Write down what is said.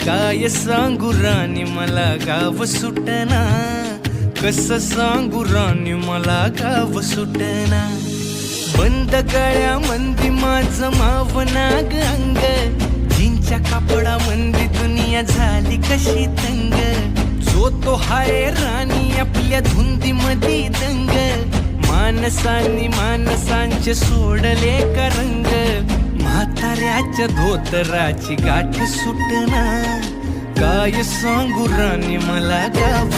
काय सांगू राणी मला गाव सुटना, कसं सांगू राणी मला गाव सुटना. बंद गळ्या मंदी माझं मावना ग अंग, जीनच्या कापडा मंदी दुनिया झाली कशी तंग. जो तो हाय राणी आपल्या धुंदी मधी दंग, माणसांनी माणसांचे सोडले का रंग. म्हाताऱ्याच्या धोतराची गाठ सुटना, काय सांगू राणी मला गाव